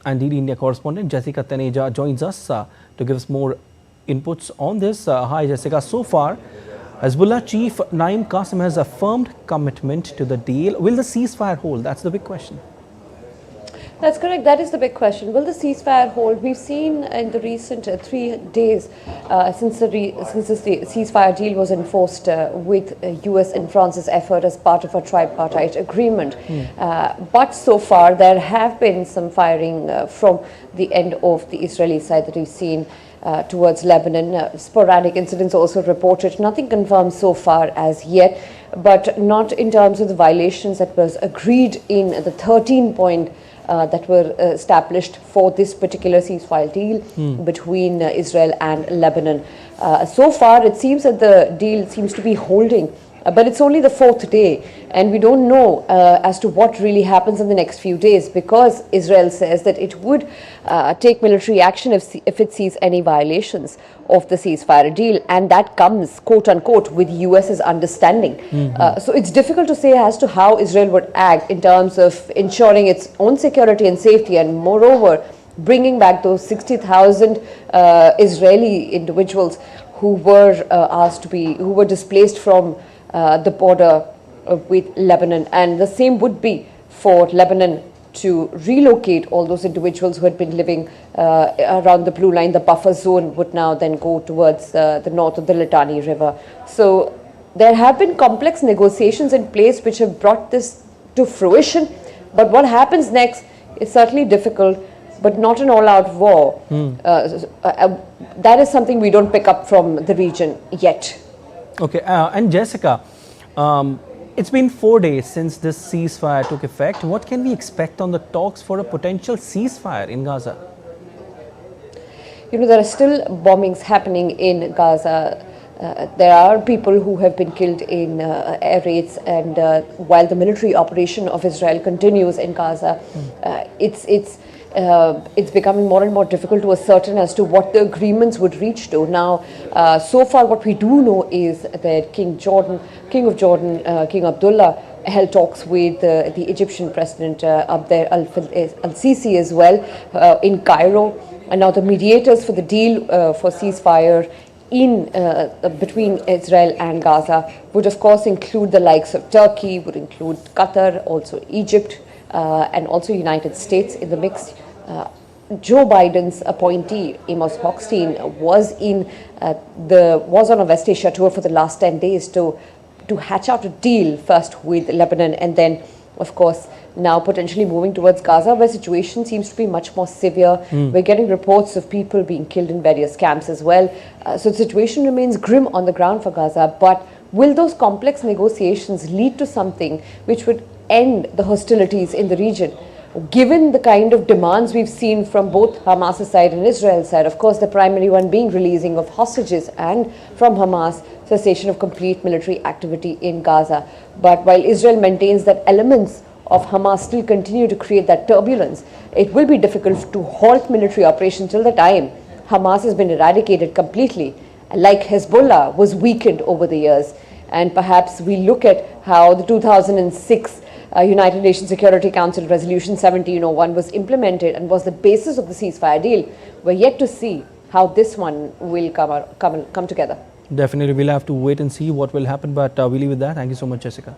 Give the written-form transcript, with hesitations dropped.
Indeed, India correspondent Jessica Taneja joins us to give us more inputs on this. Hi Jessica, so far Hezbollah chief Naim Qassem has affirmed commitment to the deal. Will the ceasefire hold? That's the big question. That's correct. That is the big question. Will the ceasefire hold? We've seen in the recent 3 days since the ceasefire deal was enforced with US and France's effort as part of a tripartite agreement. But so far there have been some firing from the end of the Israeli side that we've seen towards Lebanon. Sporadic incidents also reported. Nothing confirmed so far as yet, but not in terms of the violations that was agreed in the 13-point that were established for this particular ceasefire deal between Israel and Lebanon. So far, it seems that the deal seems to be holding, but it's only the 4th day, and we don't know as to what really happens in the next few days, because Israel says that it would take military action if it sees any violations of the ceasefire deal, and that comes, quote unquote, with US's understanding. So it's difficult to say as to how Israel would act in terms of ensuring its own security and safety, and moreover bringing back those 60,000 Israeli individuals who were displaced from the border with Lebanon, and the same would be for Lebanon to relocate all those individuals who had been living around the blue line. The buffer zone would now then go towards the north of the Litani River. So there have been complex negotiations in place which have brought this to fruition, but what happens next is certainly difficult, but not an all-out war. That is something we don't pick up from the region yet. Okay, and Jessica, it's been 4 days since this ceasefire took effect. What can we expect on the talks for a potential ceasefire in Gaza? You know, there are still bombings happening in Gaza. There are people who have been killed in air raids, and while the military operation of Israel continues in Gaza, it's becoming more and more difficult to ascertain as to what the agreements would reach to. Now, so far what we do know is that King of Jordan, King Abdullah, held talks with the Egyptian President Abdel al-Sisi as well in Cairo. And now the mediators for the deal for ceasefire between Israel and Gaza would of course include the likes of Turkey, would include Qatar, also Egypt, and also United States in the mix. Joe Biden's appointee, Amos Hochstein, was on a West Asia tour for the last 10 days to hatch out a deal, first with Lebanon and then, of course, now potentially moving towards Gaza, where situation seems to be much more severe. We're getting reports of people being killed in various camps as well. So the situation remains grim on the ground for Gaza, but will those complex negotiations lead to something which would end the hostilities in the region? Given the kind of demands we've seen from both Hamas' side and Israel's side, of course the primary one being releasing of hostages, and from Hamas, cessation of complete military activity in Gaza. But while Israel maintains that elements of Hamas still continue to create that turbulence, it will be difficult to halt military operations till the time Hamas has been eradicated completely, like Hezbollah was weakened over the years. And perhaps we look at how the 2006 United Nations Security Council Resolution 1701 was implemented and was the basis of the ceasefire deal. We're yet to see how this one will come together. Definitely, we'll have to wait and see what will happen, but we'll leave with that. Thank you so much, Jessica.